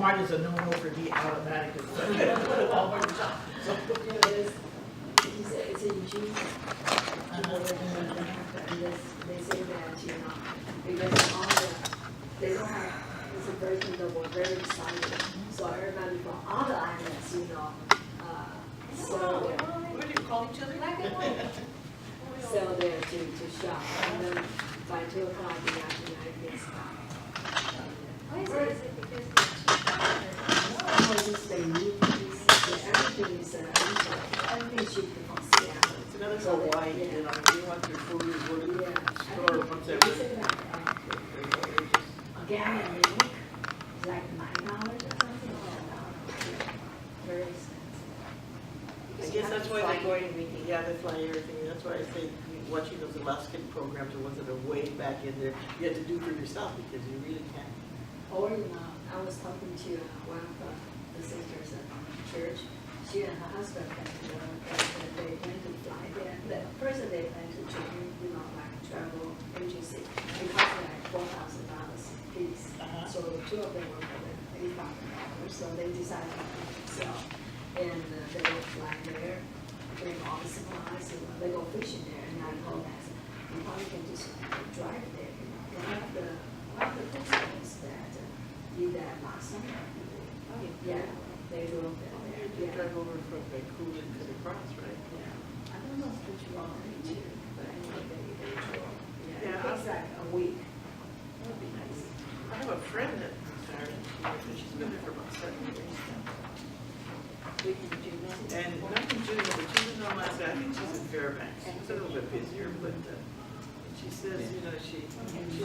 Mine is a no-no for me automatically. So I gotta put it all over the top. So, It's a Eugene. And they say that, because all they don't have, it's a person that was very excited. So everybody from all the islands, so what do you call each other? sell there to shop. And then by 2 o'clock in the afternoon, I get stopped. Why is it because it's They need everything is everything cheap from Seattle. It's another So they- Hawaii, yeah. you want your food, you go to the Yeah. store once They every. say that, a gallon of milk is like $9 or something. Very expensive. I guess that's why they're going, yeah, they fly everything, that's why I say, watching those Alaskan programs, there wasn't a way back in there, you had to do for yourself, because you really can't. Or, I was talking to one of the sisters at church. She and her husband, they plan to fly there. First, they plan to join, like travel agency. It costs like $4,000 piece. So the two of them were for $8,000. So they decided to sell. And they will fly there, bring all the supplies, and they go fishing there. And I told them, you probably can just drive there. One of the principles that did that last summer. Yeah, they drove there. You drive over from Vancouver to the cross, right? Yeah. I don't know if it's wrong too, but anyway, they drove. Yeah. It takes like a week. That would be nice. I have a friend that retired, and she's been there for about 7 years now. And not in June, but she was on last, I think she's in Fairbanks. It's a little bit busier, but she says, she's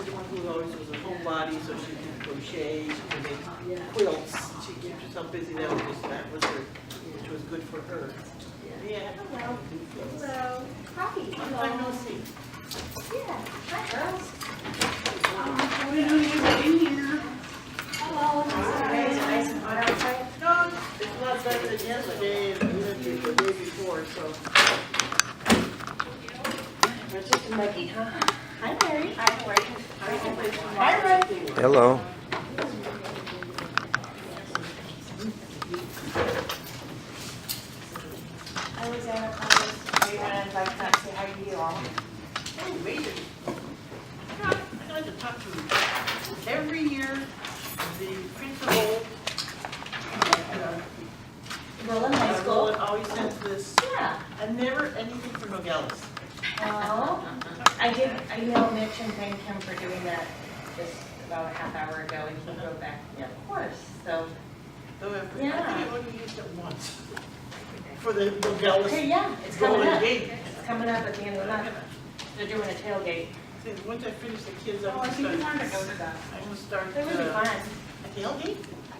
the one who always was a homebody, so she can crochet, she can make quilts. She keeps herself busy. That was her, which was good for her. Yeah. Hello. Hello. Hi. Long time no see. Yeah. Hi, girls. What are you doing here? Hello. Is it nice and hot outside? No, it's a lot better than yesterday and even the day before, so. It's just muggy, huh? Hi, Mary. Hi, Ray. Hi, Ray. Hello. I was Anna Thomas. I'd like to say hi to you all. Oh, wait a minute. I got to talk to you. Every year, the principal Roland High School. always sends this, Yeah. and never anything for Nogales. Oh, I emailed Mitch and thanked him for doing that just about a half hour ago, and he wrote back, yeah, of course, so. So I Yeah. think I only used it once for the Nogales. Okay, yeah, it's coming Rolling up. game. It's coming up at the end of the month. They're doing a tailgate. See, once I finish the kids, I'm Oh, I gonna think you start. wanted to go to that. I'm gonna start. They're really fun. A tailgate?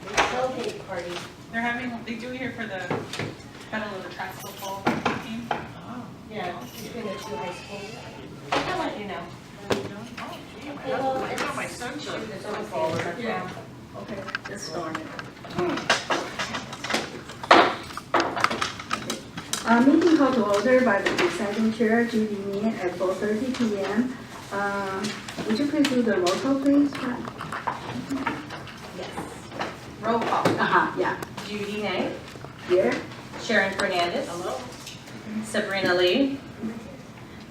Tailgate party. They're having, they do it here for the Battle of the Track football team. Oh. Yeah, between the two high schools. I'll let you know. Oh, gee, I got my son's It's always footballer. the Yeah. Okay, It's storming. Meeting called to order by the presiding chair, Judy Meehan, at 4:30 p.m. Would you please do the roll call, please? Yes. Roll call. Yeah. Judy Nay, Here. Sharon Fernandez, Hello? Sabrina Lee,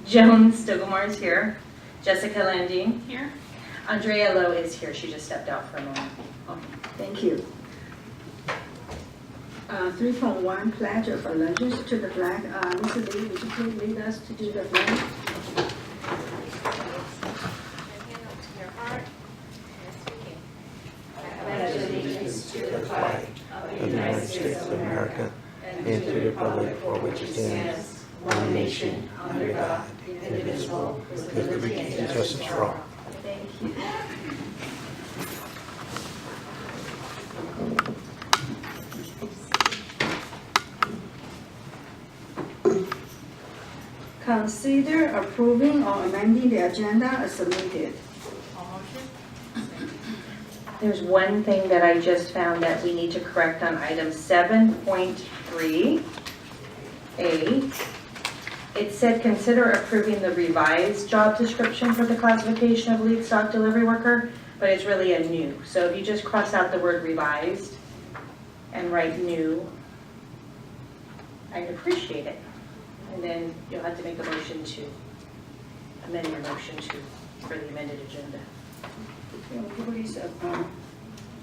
Joan Stogelmar is here, Jessica Landine here, Andrea Lowe is here. She just stepped out for a moment. Thank you. 3.1 Pledge of Allegiance to the flag. Mr. Lee, would you please lead us to do the flag? Pledge allegiance to the flag Of the United States of America and to the republic for which it stands, one nation, under God, indivisible, with liberty and justice for all. Thank you. Consider approving or amending the agenda as submitted. There's one thing that I just found that we need to correct on item 7.3A. It said, consider approving the revised job description for the classification of lead stock delivery worker. but it's really a new. So if you just cross out the word revised and write new, I'd appreciate it. And then you'll have to make a motion to amend your motion to for the amended agenda. Please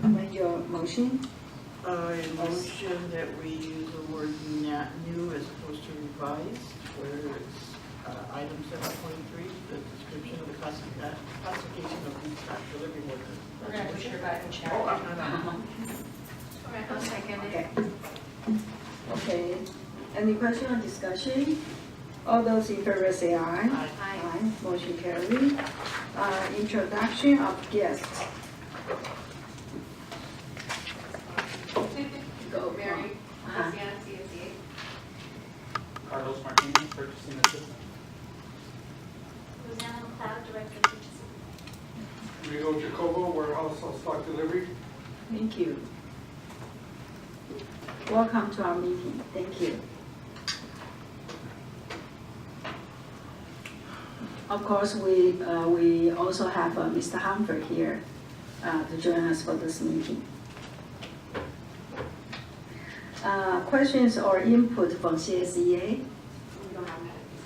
amend your motion. I motion that we use the word new as opposed to revised, where it's item 7.3, the description of the classification of these delivery workers. We're going to push your button, Oh, Sharon. I'll second it. Okay. Any question or discussion? All those in favor say aye. Aye. Motion carried. Introduction of guests. Go, Mary, Luciana, CSEA. Carlos Martinez, purchasing assistant. Rosanna McLeod, Director of Purchasing. Rio Jacobo, warehouse stock delivery. Thank you. Welcome to our meeting. Thank you. Of course, we also have Mr. Humphrey here to join us for this meeting. Questions or input from CSEA?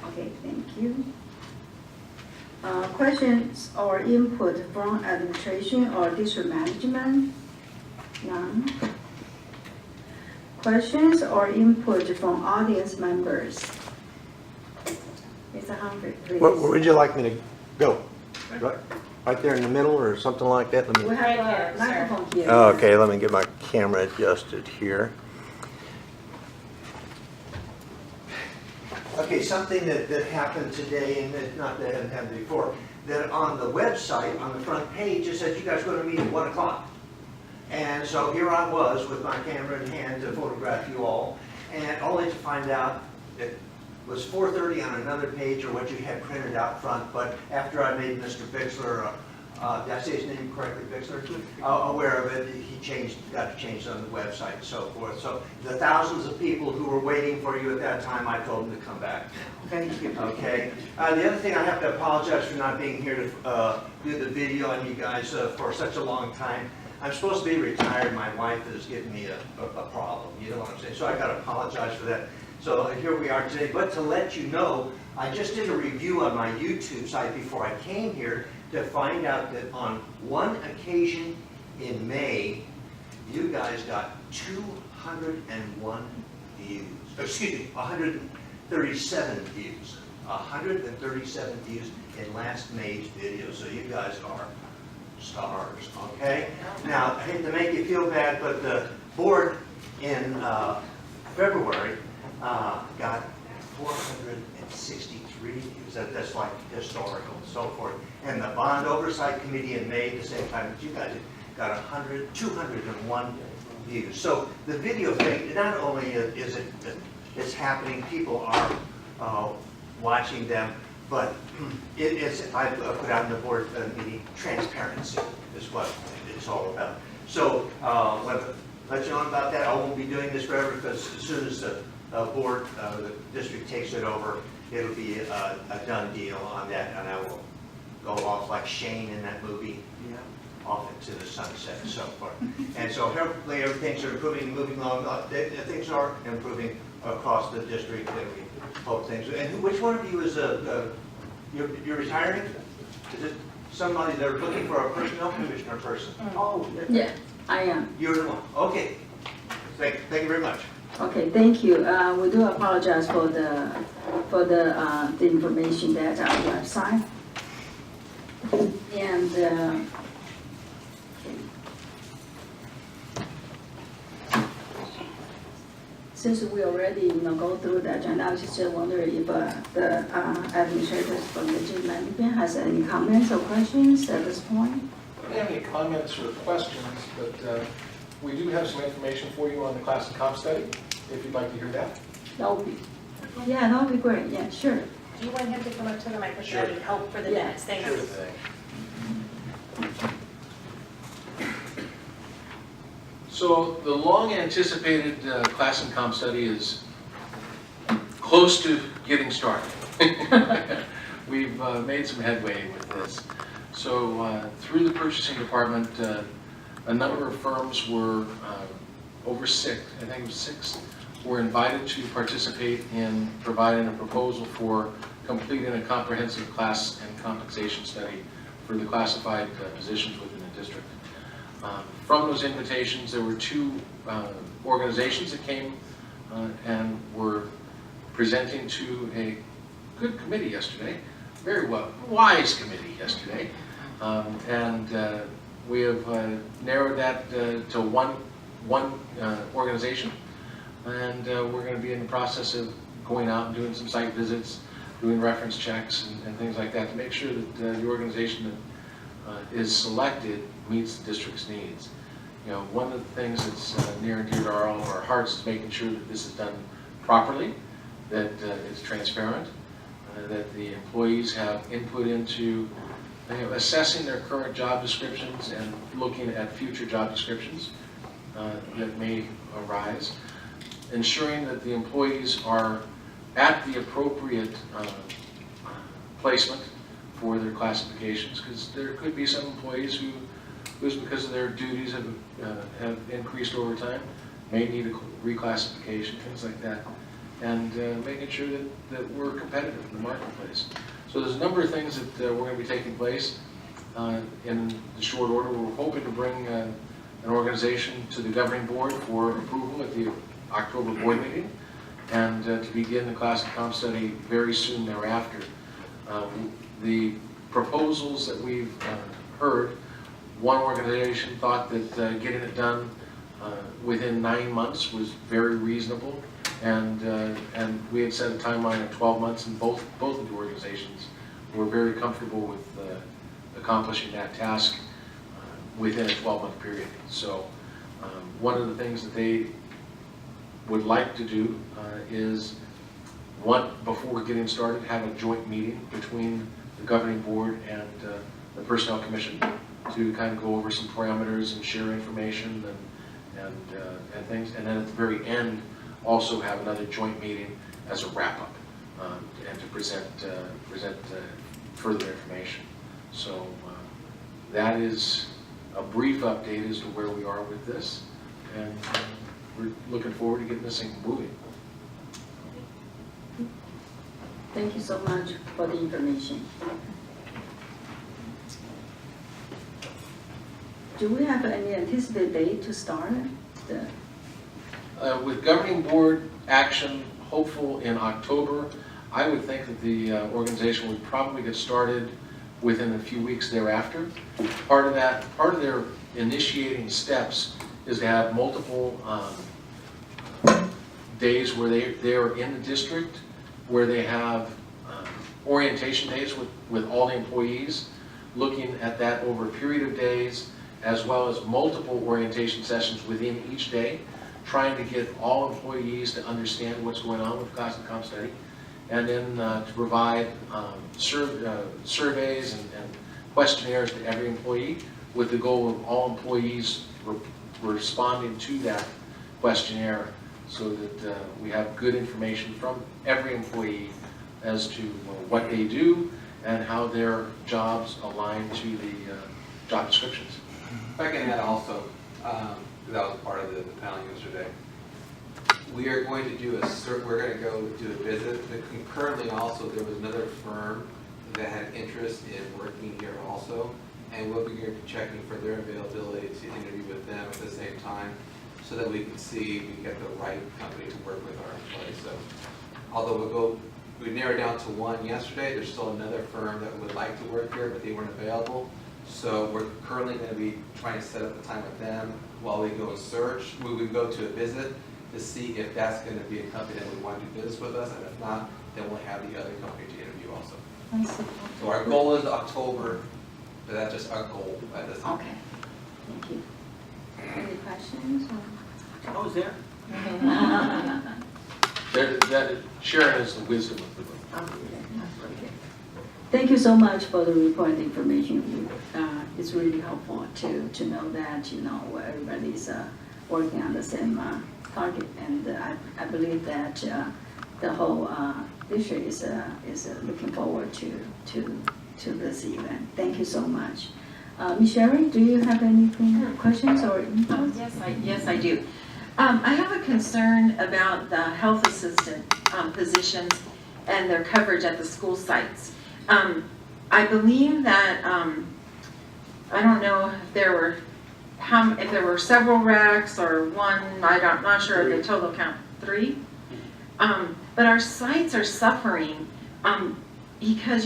Okay, thank you. Questions or input from administration or district management? None. Questions or input from audience members? Mr. Humphrey, please. Where would you like me to go? Right there in the middle or something like that? Let me. We have Right a here, sir. microphone here. Oh, okay, let me get my camera adjusted here. Okay, something that happened today, and that not that hadn't happened before, that on the website, on the front page, it said you guys are going to meet at 1 o'clock. And so here I was with my camera in hand to photograph you all, and only to find out it was 4:30 on another page or what you had printed out front, but after I made Mr. Bixler, did I say his name correctly, Bixler? Aware of it, he got to change on the website and so forth. So the thousands of people who were waiting for you at that time, I told them to come back. Thank you. Okay. The other thing, I have to apologize for not being here to do the video on you guys for such a long time. I'm supposed to be retired. My wife is giving me a problem. You know what I'm saying? So I got to apologize for that. So here we are today. But to let you know, I just did a review on my YouTube site before I came here to find out that on one occasion in May, you guys got 201 views. Excuse me, 137 views. 137 views in last May's video. So you guys are stars, okay? Now, I hate to make you feel bad, but the board in February got 463 views. That's like historical and so forth. And the Bond Oversight Committee in May, at the same time that you guys did, got 201 views. So the video thing, not only is it's happening, people are watching them, but I put out in the board meeting, transparency is what it's all about. So let you know about that. I won't be doing this forever because as soon as the board, the district takes it over, it'll be a done deal on that, and I will go off like Shane in that movie, off into the sunset and so forth. And so hopefully everything's improving, moving along. Things are improving across the district, and we hope things. And which one of you is you're retiring? Is it somebody that are looking for a personnel commissioner person? Oh, Yeah, I am. you're the one. Okay. Thank you very much. Okay, thank you. We do apologize for the information that our website. And since we already go through the agenda, I was just wondering if the administrators from the gym management has any comments or questions at this point. I don't have any comments or questions, but we do have some information for you on the class and comp study, if you'd like to hear that. That would be, yeah, that would be great. Yeah, sure. Do you want him to come up to the microphone Sure. and help for the Yeah. minutes? Thanks. Sure thing. So the long-anticipated class and comp study is close to getting started. We've made some headway with this. So through the purchasing department, a number of firms were over 6, I think it was 6, were invited to participate in providing a proposal for completing a comprehensive class and compensation study for the classified positions within the district. From those invitations, there were 2 organizations that came and were presenting to a good committee yesterday, very wise committee yesterday, and we have narrowed that to one organization, and we're going to be in the process of going out and doing some site visits, doing reference checks and things like that to make sure that the organization that is selected meets the district's needs. You know, one of the things that's near and dear to all of our hearts is making sure that this is done properly, that it's transparent, that the employees have input into assessing their current job descriptions and looking at future job descriptions that may arise, ensuring that the employees are at the appropriate placement for their classifications, because there could be some employees who, because of their duties have increased over time, may need a reclassification, things like that, and making sure that we're competitive in the marketplace. So there's a number of things that we're going to be taking place in the short order. We're hoping to bring an organization to the governing board for approval at the October board meeting, and to begin the class and comp study very soon thereafter. The proposals that we've heard, one organization thought that getting it done within 9 months was very reasonable, and we had set a timeline of 12 months, and both of the organizations were very comfortable with accomplishing that task within a 12-month period. So one of the things that they would like to do is, before getting started, have a joint meeting between the governing board and the personnel commission to kind of go over some parameters and share information and things, and then at the very end also have another joint meeting as a wrap-up and to present further information. So that is a brief update as to where we are with this, and we're looking forward to getting this thing moving. Thank you so much for the information. Do we have any anticipated date to start? With governing board action hopeful in October, I would think that the organization would probably get started within a few weeks thereafter. Part of their initiating steps is to have multiple days where they are in the district, where they have orientation days with all the employees, looking at that over a period of days, as well as multiple orientation sessions within each day, trying to get all employees to understand what's going on with class and comp study, and then to provide surveys and questionnaires to every employee, with the goal of all employees responding to that questionnaire, so that we have good information from every employee as to what they do and how their jobs align to the job descriptions. If I can add also, that was part of the panel yesterday. We are going to do we're going to go do a visit. Concurrently also, there was another firm that had interest in working here also, and we'll be checking for their availability to interview with them at the same time, so that we can see we get the right company to work with our employees. So although we narrowed down to one yesterday, there's still another firm that would like to work here, but they weren't available. So we're currently going to be trying to set up the time with them while we go and search. We would go to a visit to see if that's going to be a company that would want to do business with us, and if not, then we'll have the other company to interview also. So our goal is October, but that's just our goal at this time. Okay, thank you. Any questions? I was there. That Sharon is the wisdom of the room. Thank you so much for the report and information. It's really helpful to know that, everybody's working on the same target, and I believe that the whole district is looking forward to to this event. Thank you so much. Ms. Sherry, do you have anything, questions or input? Yes, I do. I have a concern about the health assistant positions and their coverage at the school sites. I believe that, I don't know if there were several racks or one, I'm not sure of the total count, 3? But our sites are suffering because,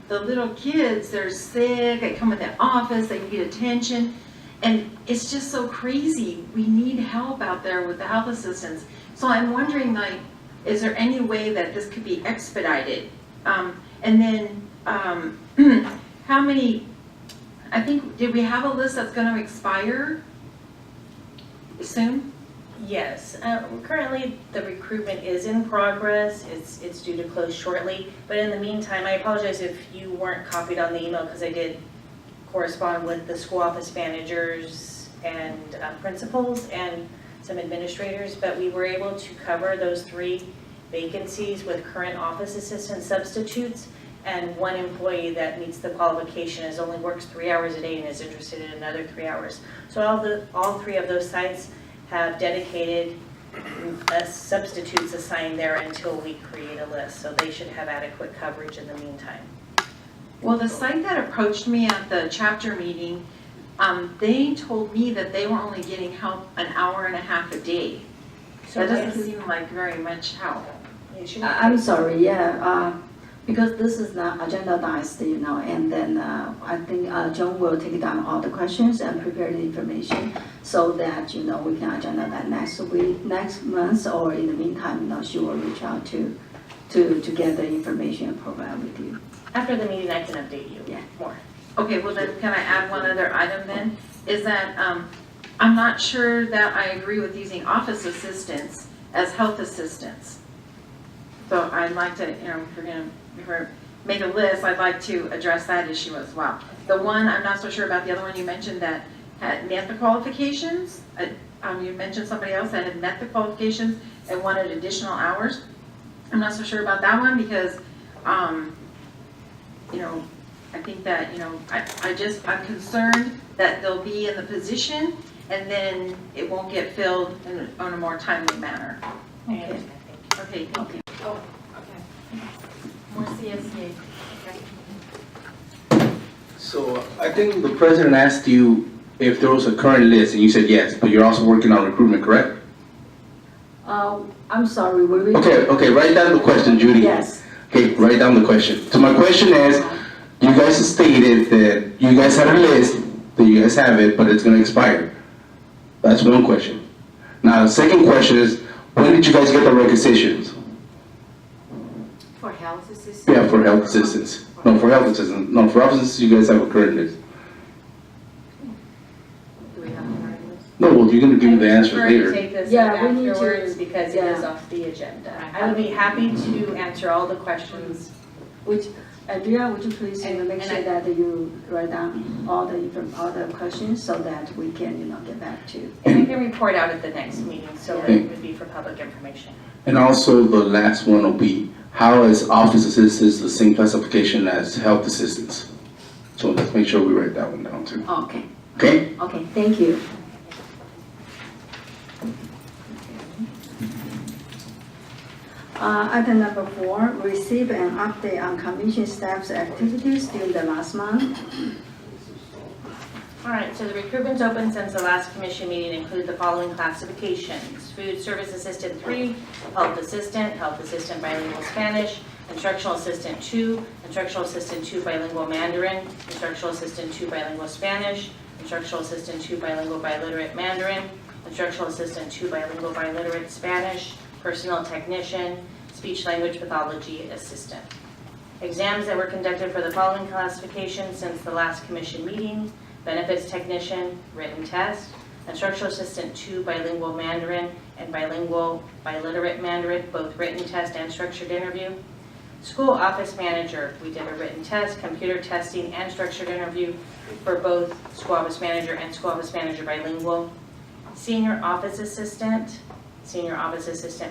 the little kids, they're sick, they come in the office, they need attention, and it's just so crazy. We need help out there with the health assistants. So I'm wondering, is there any way that this could be expedited? And then, how many, I think, did we have a list that's gonna expire soon? Yes, currently the recruitment is in progress. It's due to close shortly. But in the meantime, I apologize if you weren't copied on the email because I did correspond with the school office managers and principals and some administrators. But we were able to cover those 3 vacancies with current office assistant substitutes and 1 employee that meets the qualification, only works 3 hours a day and is interested in another 3 hours. So all 3 of those sites have dedicated substitutes assigned there until we create a list, so they should have adequate coverage in the meantime. Well, the site that approached me at the chapter meeting, they told me that they were only getting help an hour and a half a day. So that doesn't seem like very much help. I'm sorry, because this is not agendized, and then I think John will take down all the questions and prepare the information so that, we can agenda that next month, or in the meantime, she will reach out to get the information and provide with you. After the meeting, I can update you more. Okay, well then, can I add one other item then? Is that, I'm not sure that I agree with using office assistants as health assistants. So I'd like to, if we're make a list, I'd like to address that issue as well. The one, I'm not so sure about, the other one you mentioned that had met the qualifications. You mentioned somebody else that had met the qualifications and wanted additional hours. I'm not so sure about that one because, I think that, I'm concerned that they'll be in the position and then it won't get filled in a more timely manner. Okay. Okay, thank you. Oh, okay. More CSEA. So I think the president asked you if there was a current list, and you said yes, but you're also working on recruitment, correct? I'm sorry, we Okay, write down the question, Judy. Yes. Okay, write down the question. So my question is, you guys have stated that you guys had a list, that you guys have it, but it's gonna expire. That's one question. Now, the second question is, when did you guys get the requisitions? For health assistance? Yeah, for health assistance. No, for health assistance. No, for health assistance, you guys have a current list. Do we have a current list? No, well, you're gonna give me the answer I would later. prefer to take this Yeah, we need to- afterwards because it is off the agenda. I would be happy to answer all the questions. Andrea, would you please And- make and sure I- that you write down all the questions so that we can, get back to. And I can report out at the next meeting, so that it would be for public information. And also, the last one will be, how is office assistants the same classification as health assistants? So let's make sure we write that one down too. Okay, Okay? okay, thank you. Item number 4, receive an update on commission staff's activities during the last month. All right, so the recruitment's open since the last commission meeting include the following classifications: food service assistant 3, health assistant bilingual Spanish, instructional assistant 2, instructional assistant 2 bilingual Mandarin, instructional assistant 2 bilingual Spanish, instructional assistant 2 bilingual biliterate Mandarin, instructional assistant 2 bilingual biliterate Spanish, personnel technician, speech language pathology assistant. Exams that were conducted for the following classifications since the last commission meeting: benefits technician, written test, instructional assistant 2 bilingual Mandarin and bilingual biliterate Mandarin, both written test and structured interview. School office manager, we did a written test, computer testing, and structured interview for both school office manager and school office manager bilingual. Senior office assistant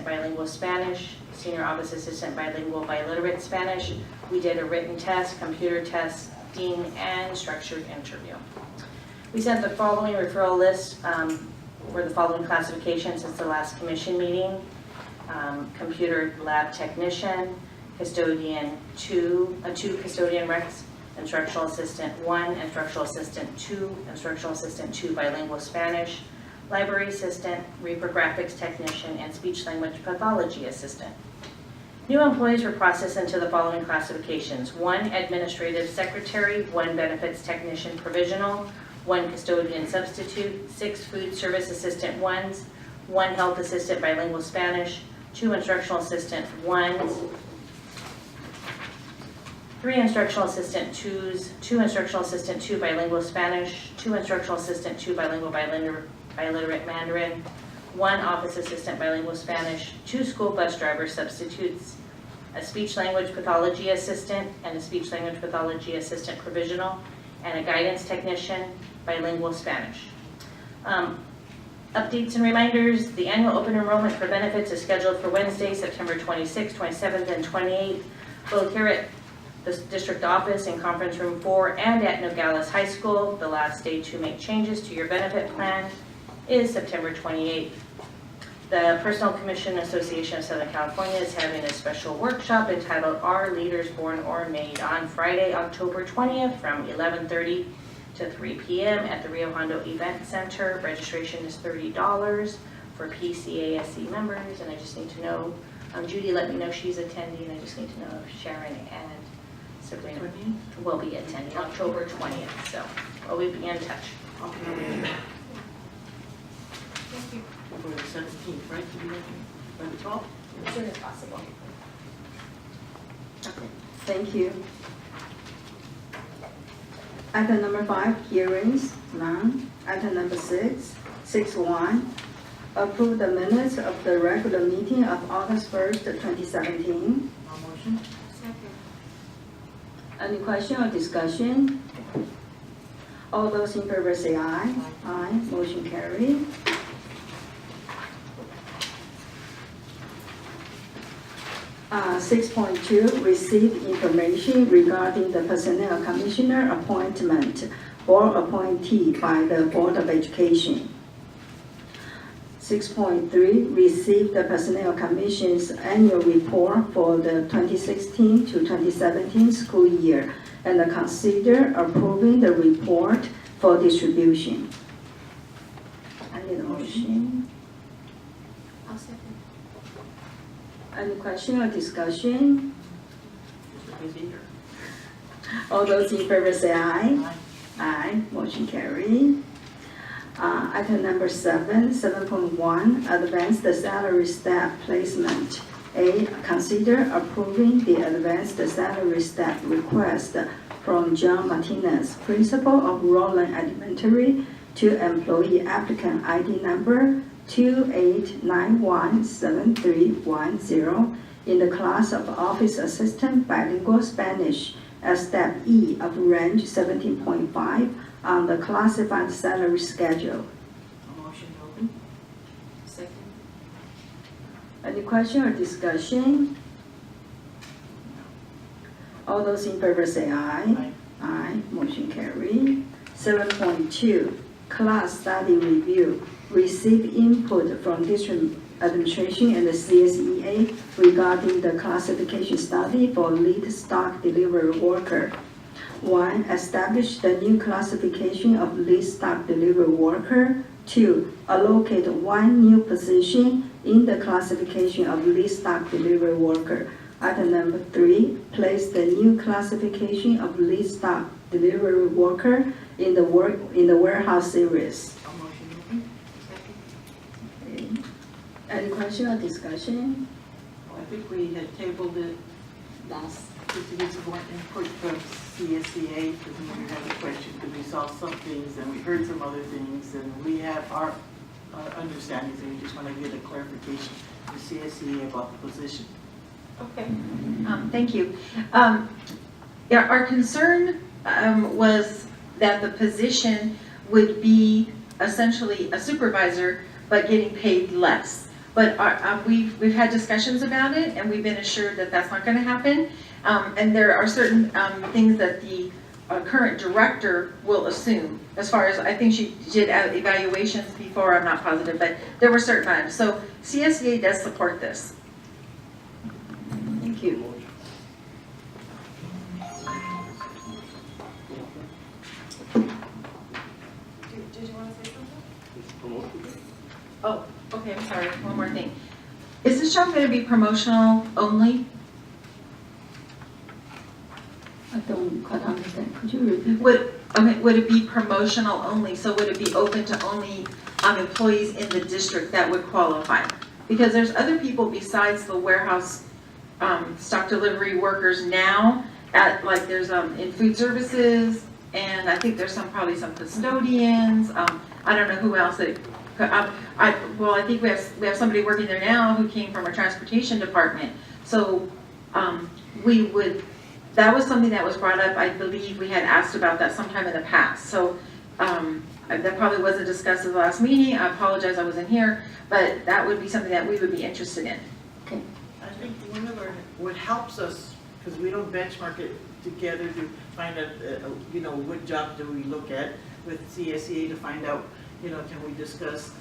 bilingual Spanish, senior office assistant bilingual biliterate Spanish. We did a written test, computer testing, and structured interview. We sent the following referral list for the following classifications since the last commission meeting. Computer lab technician, custodian 2, 2 custodian recs, instructional assistant 1, instructional assistant 2, instructional assistant 2 bilingual Spanish, library assistant, reprographics technician, and speech language pathology assistant. New employees were processed into the following classifications: 1 administrative secretary, 1 benefits technician provisional, 1 custodian substitute, 6 food service assistant 1s, 1 health assistant bilingual Spanish, 2 instructional assistant 1s, 3 instructional assistant 2s, 2 instructional assistant 2 bilingual Spanish, 2 instructional assistant 2 bilingual biliterate Mandarin, 1 office assistant bilingual Spanish, 2 school bus driver substitutes, a speech language pathology assistant and a speech language pathology assistant provisional, and a guidance technician bilingual Spanish. Updates and reminders: the annual open enrollment for benefits is scheduled for Wednesday, September 26th, 27th, and 28th, both here at the district office in conference room 4 and at Nogales High School. The last day to make changes to your benefit plan is September 28th. The Personnel Commission Association of Southern California is having a special workshop entitled Are Leaders Born or Made on Friday, October 20th from 11:30 to 3 p.m. at the Rio Hondo Event Center. Registration is $30 for PCASC members, and I just need to know, Judy let me know she's attending. I just need to know if Sharon and Sabrina will be attending October 20th, so we'll be in touch. For the 17th, right, to be ready by the 12th? As soon as possible. Thank you. Item number 5, hearings, none. Item number 6, 6.1, approve the minutes of the regular meeting of August 1st, 2017. All motion? Any question or discussion? All those in favor say aye. Aye. Motion carried. Uh, 6.2, receive information regarding the Personnel Commissioner appointment or appointee by the Board of Education. 6.3, receive the Personnel Commission's annual report for the 2016 to 2017 school year and consider approving the report for distribution. I need a motion. I'll second. Any question or discussion? Mr. Busy here. All those in favor say aye. Aye. Aye, motion carried. Item number 7, 7.1, advanced salary staff placement. A, consider approving the advanced salary staff request from John Martinez, principal of Roland Elementary, to employee applicant ID number 28917310 in the class of office assistant bilingual Spanish at step E of range 17.5 on the classified salary schedule. A motion open? Second. Any question or discussion? All those in favor say aye. Aye. Aye, motion carried. 7.2, class study review. Receive input from district administration and the CSEA regarding the classification study for lead stock delivery worker. 1, establish the new classification of lead stock delivery worker. 2, allocate 1 new position in the classification of lead stock delivery worker. Item number 3, place the new classification of lead stock delivery worker in the warehouse series. A motion open? Okay. Any question or discussion? Well, I think we had tabled it last, just to get some more input from CSEA, because we had a question, because we saw some things and we heard some other things, and we have our understandings, and we just want to get a clarification from CSEA about the position. Okay, thank you. Yeah, our concern was that the position would be essentially a supervisor, but getting paid less. but we've had discussions about it, and we've been assured that that's not gonna happen. And there are certain things that the current director will assume, as far as, I think she did evaluations before, I'm not positive, but there were certain items. So CSEA does support this. Thank you. Did you want to say something? Oh, okay, I'm sorry, one more thing. Is this job gonna be promotional only? I don't quite understand. Could you repeat? Would it be promotional only? So would it be open to only employees in the district that would qualify? Because there's other people besides the warehouse stock delivery workers now at, like, there's in food services, and I think there's probably some custodians. I don't know who else that. Well, I think we have somebody working there now who came from our transportation department. So that was something that was brought up. I believe we had asked about that sometime in the past. So that probably wasn't discussed at the last meeting. I apologize, I wasn't here, but that would be something that we would be interested in. I think one of what helps us, because we don't benchmark it together to find out, what job do we look at with CSEA to find out, can we discuss,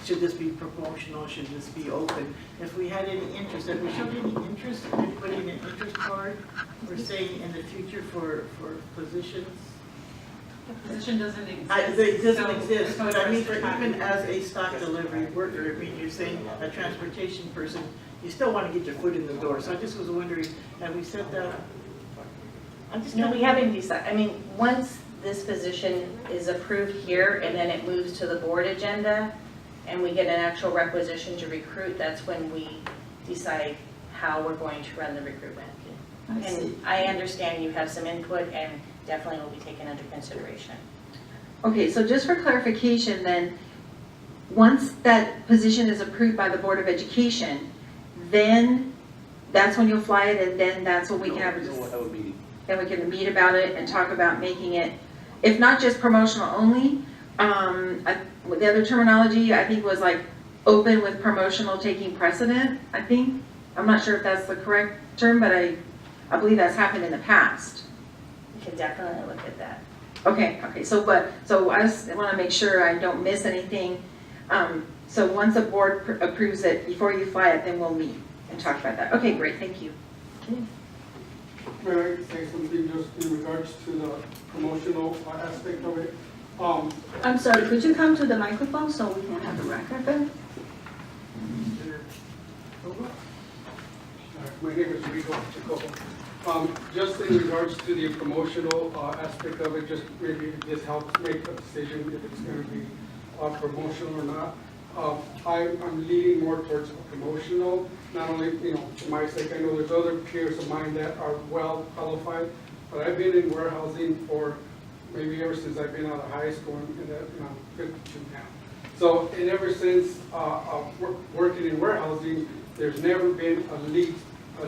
should this be promotional, should this be open? If we had any interest, if we showed any interest, anybody in an interest card, we're saying in the future for positions. The position doesn't exist. It doesn't so exist, there's but I no mean, for interest even in as a stock delivery worker, I mean, you're saying a transportation person, you still want to get your foot in the door. So I just was wondering, have we set that? I'm just No, kind we haven't decided, I mean, once this position is approved here and then it moves to the board agenda and we get an actual requisition to recruit, that's when we decide how we're going to run the recruitment. And I understand you have some input and definitely will be taken under consideration. Okay, so just for clarification then, once that position is approved by the Board of Education, then that's when you'll fly it, and then that's when we can have then we can meet about it and talk about making it, if not just promotional only, the other terminology I think was like open with promotional taking precedent, I think. I'm not sure if that's the correct term, but I believe that's happened in the past. We can definitely look at that. Okay, so I just want to make sure I don't miss anything. So once the board approves it, before you fly it, then we'll meet and talk about that. Okay, great, thank you. May I say something just in regards to the promotional aspect of it? I'm sorry, could you come to the microphone so we can have the record then? My name is Rico Jacobo. Just in regards to the promotional aspect of it, just maybe this helps make a decision if it's going to be promotional or not. I'm leaning more towards promotional, not only, for my sake. I know there's other peers of mine that are well qualified, but I've been in warehousing for maybe ever since I've been out of high school, and I'm 52 now. So, and ever since working in warehousing, there's never been a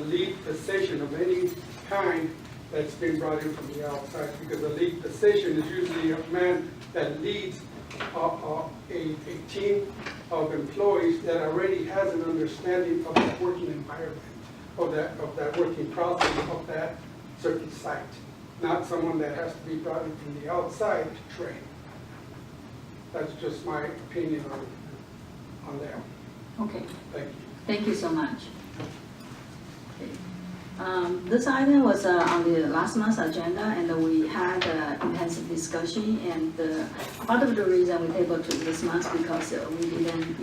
lead position of any kind that's been brought in from the outside, because a lead position is usually a man that leads a team of employees that already has an understanding of that working environment, of that working process, of that certain site, not someone that has to be brought in from the outside to train. That's just my opinion on that. Okay, Thank you. thank you so much. Okay. This item was on the last month's agenda, and we had intensive discussion, and part of the reason we tabled to this month because we didn't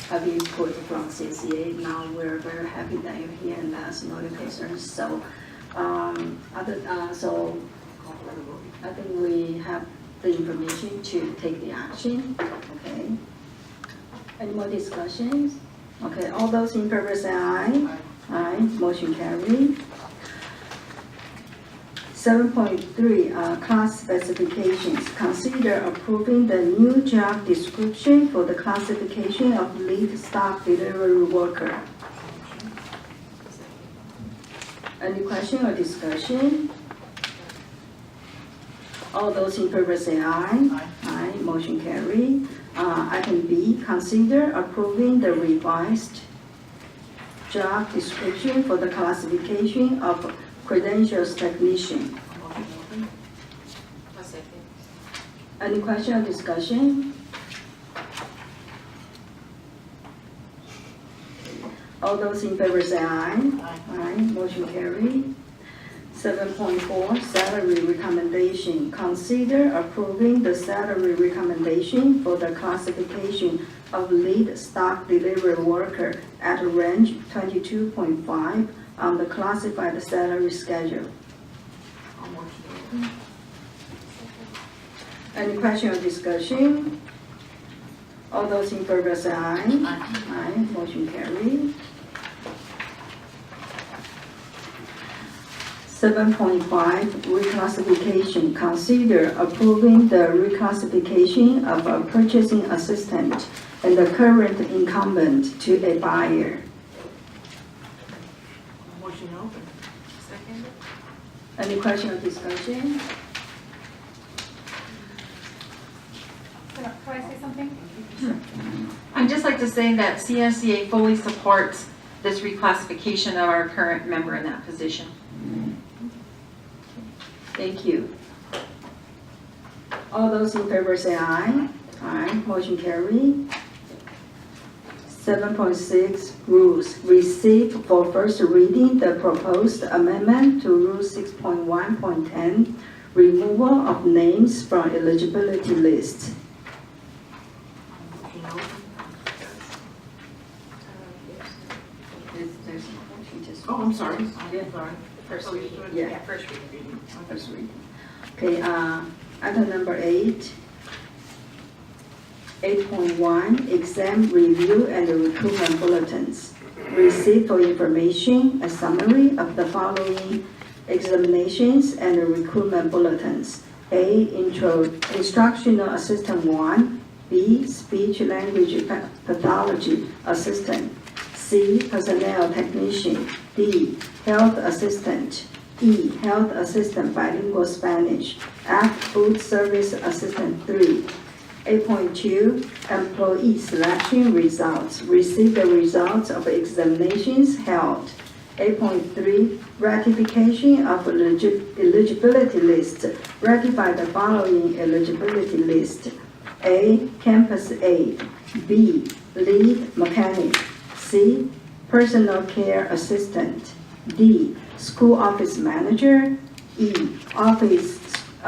have input from CCA. Now we're very happy that you're here and that's no concerns. So so I think we have the information to take the action. Okay. Any more discussions? Okay, all those in favor say aye. Aye, motion carried. 7.3, class specifications. Consider approving the new job description for the classification of lead stock delivery worker. Any question or discussion? All those in favor say aye. Aye, motion carried. Item B, consider approving the revised job description for the classification of credentials technician. I'll second. Any question or discussion? All those in favor say aye. Aye. Motion carried. 7.4, salary recommendation. Consider approving the salary recommendation for the classification of lead stock delivery worker at range 22.5 on the classified salary schedule. I'll motion. Any question or discussion? All those in favor say aye. Aye. Aye. Motion carried. 7.5, reclassification. Consider approving the reclassification of a purchasing assistant and the current incumbent to a buyer. Motion open. Second. Any question or discussion? Can I say something? I'd just like to say that CSEA fully supports this reclassification of our current member in that position. Thank you. All those in favor say aye. Aye. Motion carried. 7.6, rules. Receive for first reading the proposed amendment to Rule 6.1.10, removal of names from eligibility list. Motion open. There's no motion, just. Oh, I'm sorry. Yeah. Sorry. First Oh, you reading. doing- Yeah. First reading. First reading. Okay, item number 8. 8.1, exam review and recruitment bulletins. Receive for information a summary of the following examinations and recruitment bulletins. A, instructional assistant 1. B, speech language pathology assistant. C, personnel technician. D, health assistant. E, health assistant bilingual Spanish. F, food service assistant 3. 8.2, employee selection results. Receive the results of examinations held. 8.3, ratification of eligibility list. Ratify the following eligibility list. A, campus aide. B, lead mechanic. C, personal care assistant. D, school office manager. E,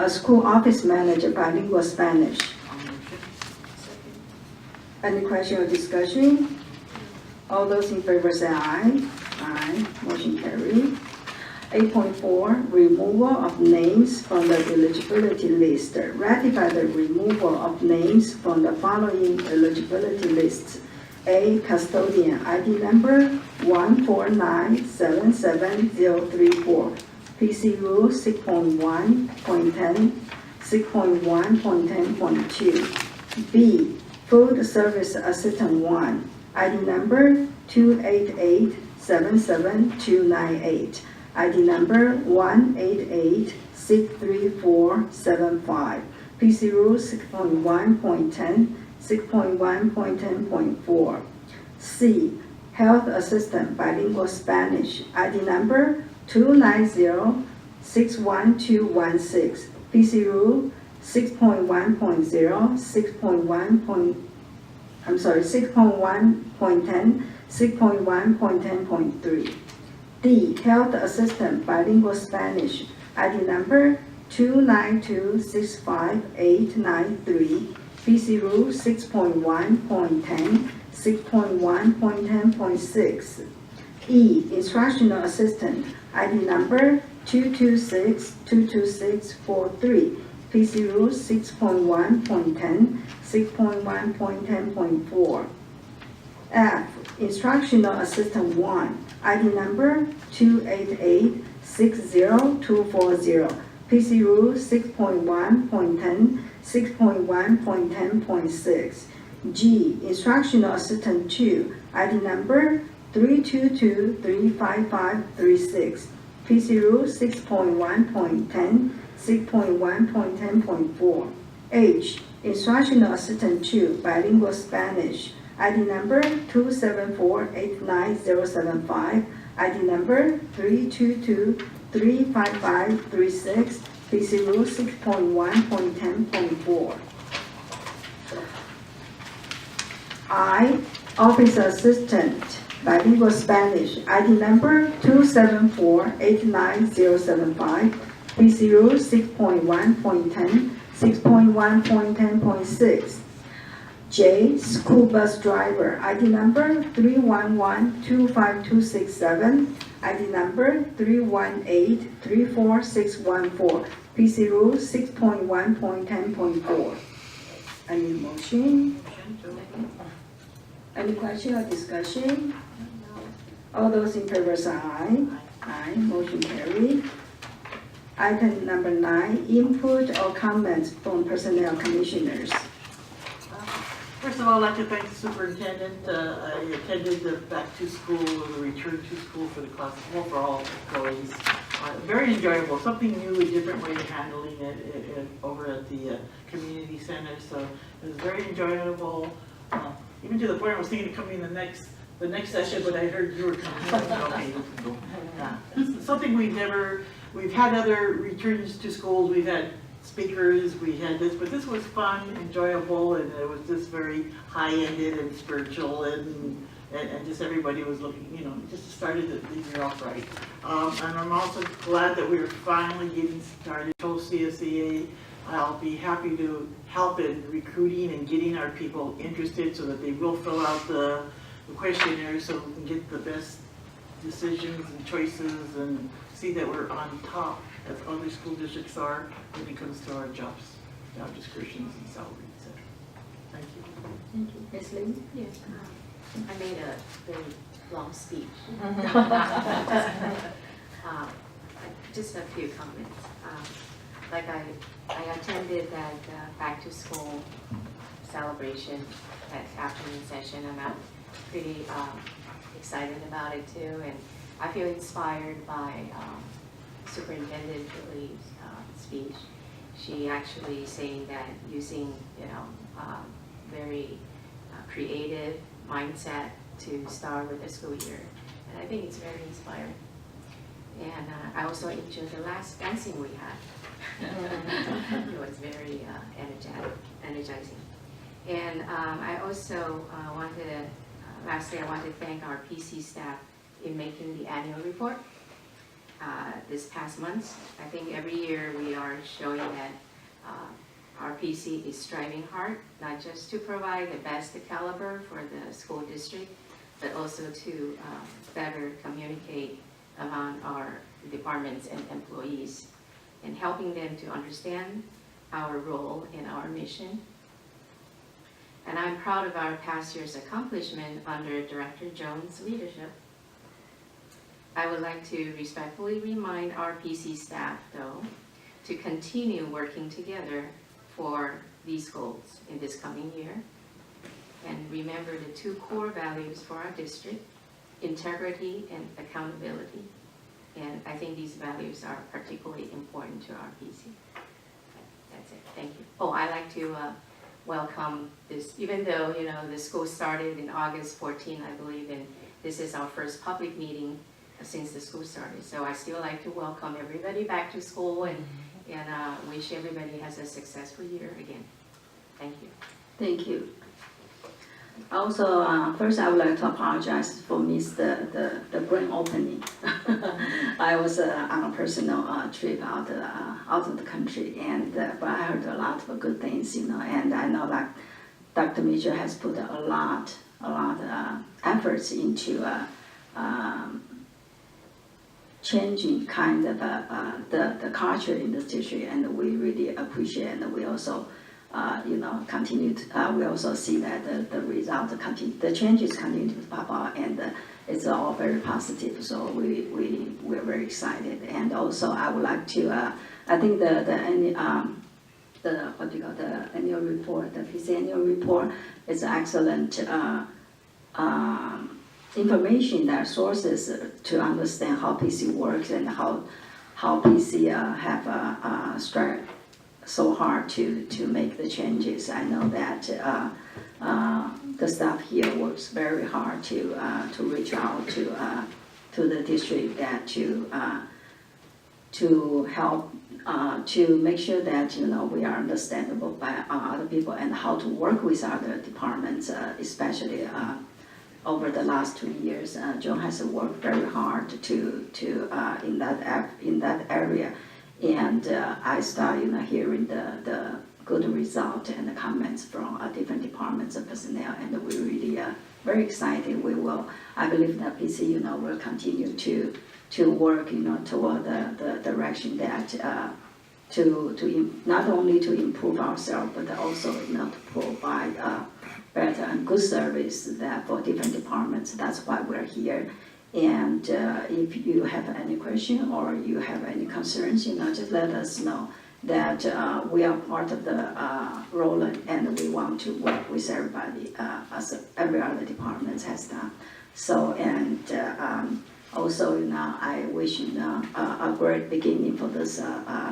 school office manager bilingual Spanish. Any question or discussion? All those in favor say aye. Aye. Motion carried. 8.4, removal of names from the eligibility list. Ratify the removal of names from the following eligibility lists. A, custodian, ID number 149770034. PC Rule 6.1.10, 6.1.10.2. B, food service assistant 1, ID number 288-77298, ID number 188-63475, PC Rule 6.1.10, 6.1.10.4. C, health assistant bilingual Spanish, ID number 290-61216, PC Rule 6.1.0, 6.1.10, 6.1.10.3. D, health assistant bilingual Spanish, ID number 292-65893, PC Rule 6.1.10, 6.1.10.6. E, instructional assistant, ID number 226-22643, PC Rule 6.1.10, 6.1.10.4. F, instructional assistant 1, ID number 288-60240, PC Rule 6.1.10, 6.1.10.6. G, instructional assistant 2, ID number 322-35536, PC Rule 6.1.10, 6.1.10.4. H, Instructional Assistant 2, Bilingual Spanish, ID number 274-89075, ID number 322-35536, PC Rule 6.1.10.4. I, Office Assistant, Bilingual Spanish, ID number 274-89075, PC Rule 6.1.10, 6.1.10.6. J, School Bus Driver, ID number 311-25267, ID number 318-34614, PC Rule 6.1.10.4. I need a motion. Any question or discussion? All those in favor say aye. Aye, motion carried. Item number 9, input or comments from personnel commissioners. First of all, I'd like to thank the superintendent. I attended the back to school or the return to school for the class, well, for all employees. Very enjoyable, something new, a different way of handling it over at the community center. So it was very enjoyable, even to the point I was thinking of coming the next session, but I heard you were coming. Okay, you can go. Yeah. It's something we've had other returns to schools, we've had speakers, we had this, but this was fun, enjoyable, and it was just very high-ended and spiritual, and just everybody was looking, just started the year off right. And I'm also glad that we are finally getting started. I told CSEA I'll be happy to help in recruiting and getting our people interested so that they will fill out the questionnaire so we can get the best decisions and choices and see that we're on top as other school districts are when it comes to our job descriptions and salaries, etc. Thank you. Thank you. Ms. Lee? Yes, I made a very long speech. Just a few comments. Like I attended that back to school celebration, that afternoon session, and I'm pretty excited about it too, and I feel inspired by Superintendent Julie's speech. She actually saying that using, very creative mindset to start with the school year. And I think it's very inspiring. And I also enjoyed the last dancing we had. It was very energizing. And I also lastly, I want to thank our PC staff in making the annual report. This past month, I think every year we are showing that our PC is striving hard, not just to provide the best caliber for the school district, but also to better communicate among our departments and employees, and helping them to understand our role and our mission. And I'm proud of our past year's accomplishment under Director Jones' leadership. I would like to respectfully remind our PC staff, though, to continue working together for these goals in this coming year. And remember the two core values for our district, integrity and accountability. And I think these values are particularly important to our PC. That's it, thank you. Oh, I'd like to welcome this, even though, the school started in August 14, I believe, and this is our first public meeting since the school started. So I still like to welcome everybody back to school and wish everybody has a successful year again. Thank you. Thank you. Also, first I would like to apologize for missing the grand opening. I was on a personal trip out of the country, and but I heard a lot of good things, and I know that Dr. Mitchell has put a lot of efforts into changing kind of the culture in this district, and we really appreciate it. And we also continue to, we also see that the results continue, the changes continue to pop out, and it's all very positive. So we're very excited. And also I would like to, I think the annual report, the PC annual report is excellent information, that sources to understand how PC works and how PC have so hard to make the changes. I know that the staff here works very hard to reach out to the district that to help to make sure that we are understandable by other people and how to work with other departments, especially over the last 2 years. Joan has worked very hard to in that area, and I started hearing the good result and the comments from different departments of personnel, and we really very excited. I believe that PC will continue to work toward the direction that not only to improve ourselves, but also to provide better and good service that for different departments. That's why we're here. And if you have any question or you have any concerns, just let us know that we are part of the Roland, and we want to work with everybody as every other department has done. So, and also, I wish a great beginning for this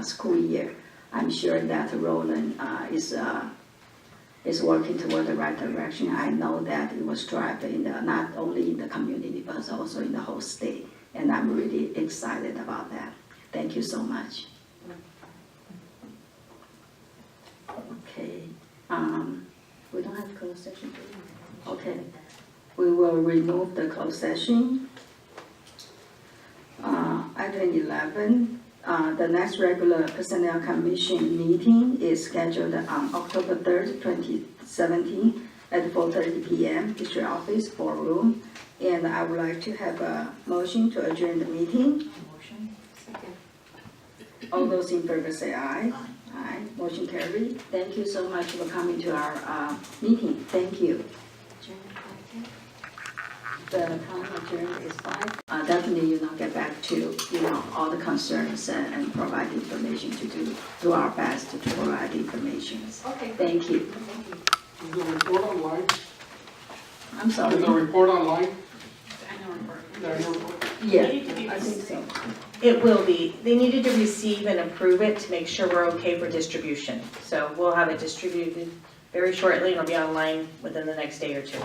school year. I'm sure that Roland is working toward the right direction. I know that it will strive not only in the community, but also in the whole state. And I'm really excited about that. Thank you so much. Okay. We don't have closed session, do we? Okay. We will remove the closed session. Item 11, the next regular Personnel Commission meeting is scheduled on October 3rd, 2017 at 4:30 p.m. District Office Ballroom. And I would like to have a motion to adjourn the meeting. Motion. Second. All those in favor say aye. Aye. Motion carried. Thank you so much for coming to our meeting. Thank you. The time adjourned is 5. Definitely, get back to, all the concerns and provide information to do our best to provide information. Okay. Thank you. Thank you. Is the report online? I'm sorry. Is the report online? Annual report. The annual report? Yeah, They need to be I think so. It will be. They needed to receive and approve it to make sure we're okay for distribution. So we'll have it distributed very shortly, and it'll be online within the next day or two.